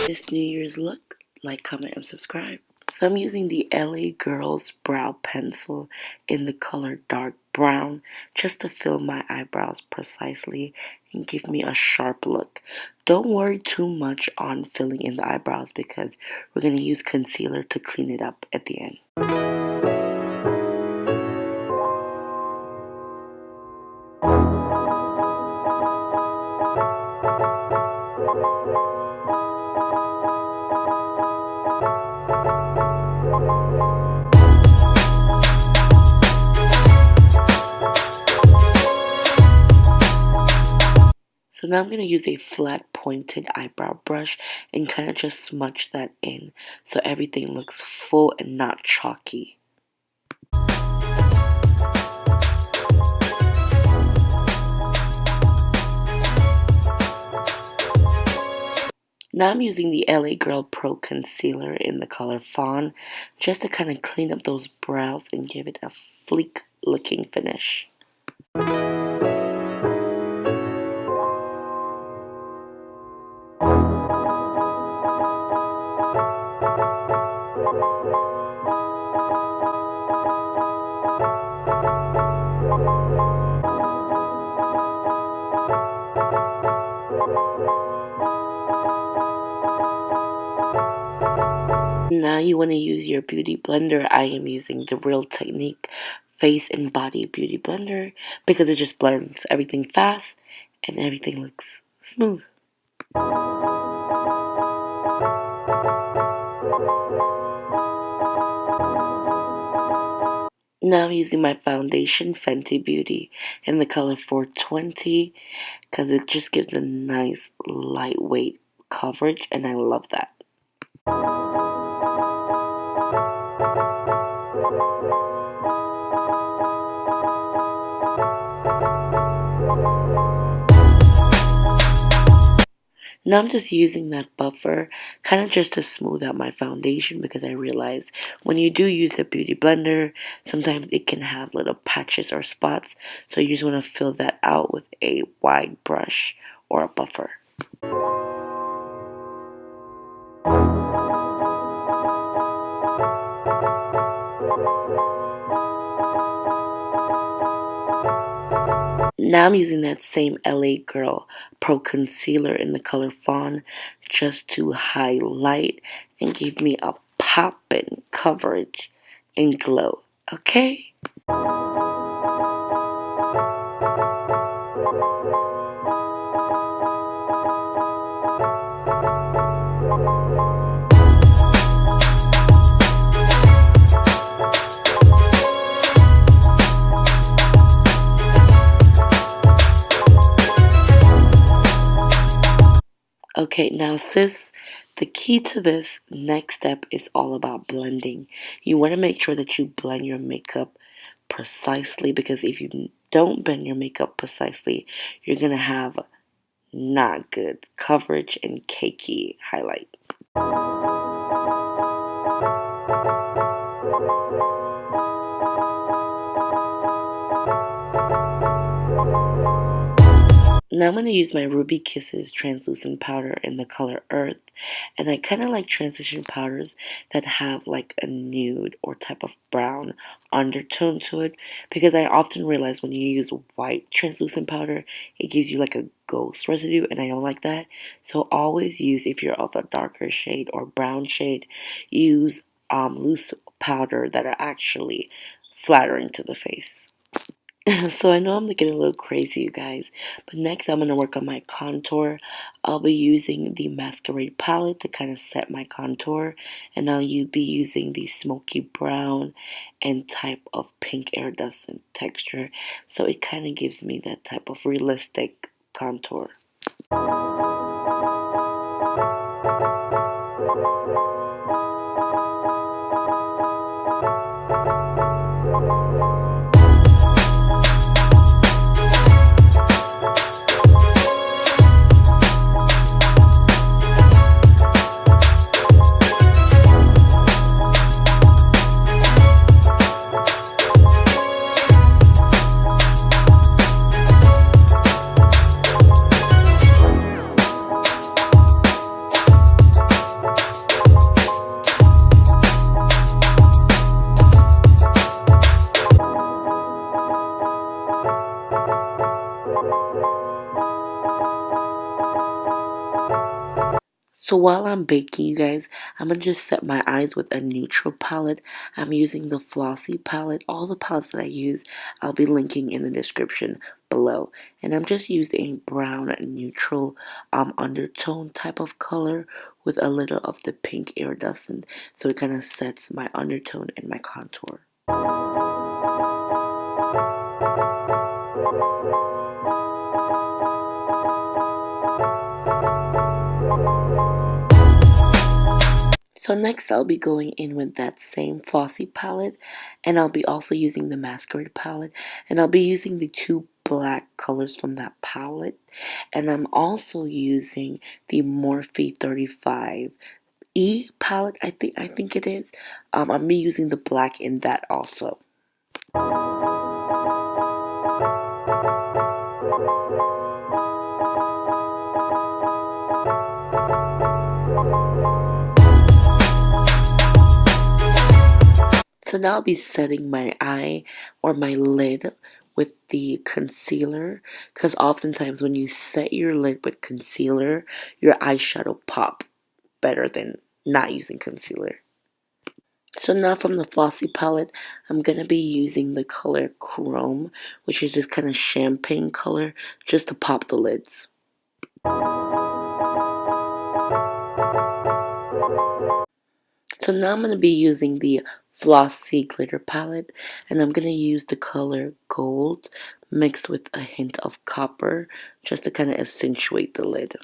This New Year's look, like, comment, and subscribe. So I'm using the LA Girls Brow Pencil in the color dark brown just to fill my eyebrows precisely and give me a sharp look. Don't worry too much on filling in the eyebrows because we're going to use concealer to clean it up at the end. So now I'm going to use a flat pointed eyebrow brush and kind of just smudge that in so everything looks full and not chalky. Now I'm using the LA Girl Pro Concealer in the color Fawn just to kind of clean up those brows and give it a sleek looking finish. Now you want to use your beauty blender. I am using the Real Technique Face and Body Beauty Blender because it just blends everything fast and everything looks smooth. Now I'm using my foundation Fenty Beauty in the color 420 because it just gives a nice lightweight coverage and I love that. Now I'm just using that buffer kind of just to smooth out my foundation because I realize when you do use a beauty blender, sometimes it can have little patches or spots. So you just want to fill that out with a wide brush or a buffer. Now I'm using that same LA Girl Pro Concealer in the color Fawn just to highlight and give me a poppin' coverage and glow, okay? Okay, now sis, the key to this next step is all about blending. You want to make sure that you blend your makeup precisely because if you don't blend your makeup precisely, you're going to have not good coverage and cakey highlight. Now I'm going to use my Ruby Kisses translucent powder in the color Earth, and I kind of like transition powders that have like a nude or type of brown undertone to it because I often realize when you use white translucent powder it gives you like a ghost residue and I don't like that. So always use, if you're of a darker shade or brown shade, use loose powder that are actually flattering to the face. So I know I'm getting a little crazy, you guys, but next I'm going to work on my contour. I'll be using the Masquerade palette to kind of set my contour, and I'll be using the smoky brown and type of pink iridescent texture, so it kind of gives me that type of realistic contour. while I'm baking, you guys, I'm going to just set my eyes with a neutral palette. I'm using the Flossy palette. All the palettes that I use, I'll be linking in the description below. And I'm just using a brown neutral undertone type of color with a little of the pink iridescent. So it kind of sets my undertone and my contour. So next I'll be going in with that same Flossy palette, and I'll be also using the Masquerade palette, and I'll be using the two black colors from that palette, and I'm also using the Morphe 35E palette, I think it is. I'm be using the black in that also. So now I'll be setting my eye or my lid with the concealer, because oftentimes when you set your lid with concealer, your eyeshadow pop better than not using concealer. So now from the Flossy palette, I'm going to be using the color Chrome, which is this kind of champagne color, just to pop the lids. So now I'm going to be using the Flossy glitter palette, and I'm going to use the color Gold mixed with a hint of copper just to kind of accentuate the lid.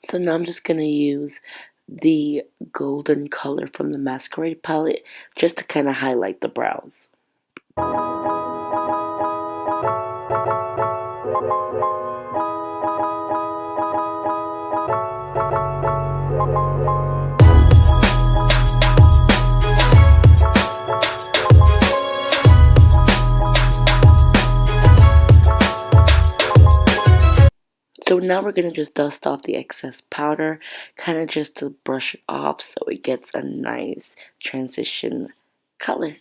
So now I'm just going to use the golden color from the Masquerade palette just to kind of highlight the brows. So now we're going to just dust off the excess powder, kind of just to brush it off so it gets a nice transition color.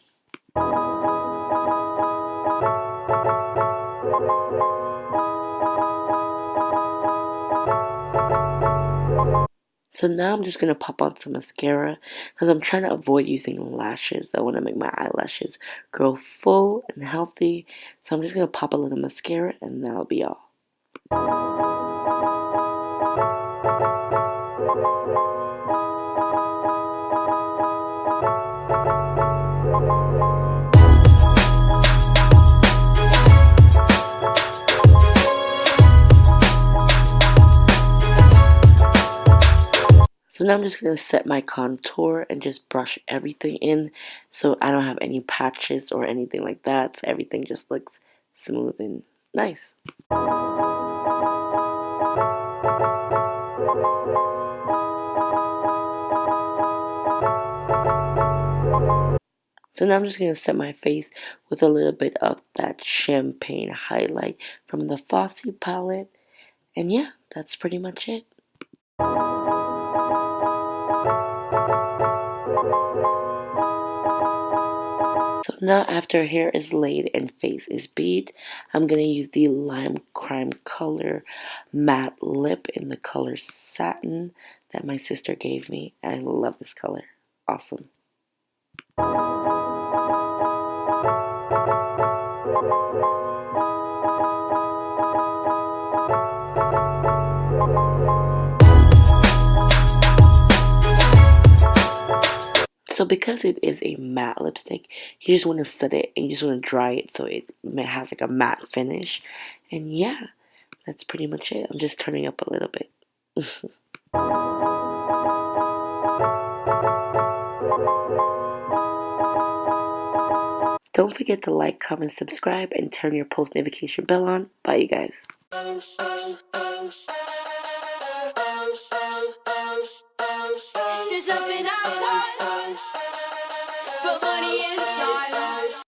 So now I'm just going to pop on some mascara because I'm trying to avoid using lashes. I want to make my eyelashes grow full and healthy. So I'm just going to pop a little mascara and that'll be all. So now I'm just going to set my contour and just brush everything in so I don't have any patches or anything like that. So everything just looks smooth and nice. So now I'm just going to set my face with a little bit of that champagne highlight from the Flossy palette. And yeah, that's pretty much it. So now after hair is laid and face is beat, I'm going to use the Lime Crime Color matte lip in the color Satin that my sister gave me. And I love this color. Awesome. So because it is a matte lipstick, you just want to set it and you just want to dry it so it has like a matte finish. And yeah, that's pretty much it. I'm just turning up a little bit. Don't forget to like, comment, subscribe, and turn your post notification bell on. Bye, you guys. There's something I want, but money and time.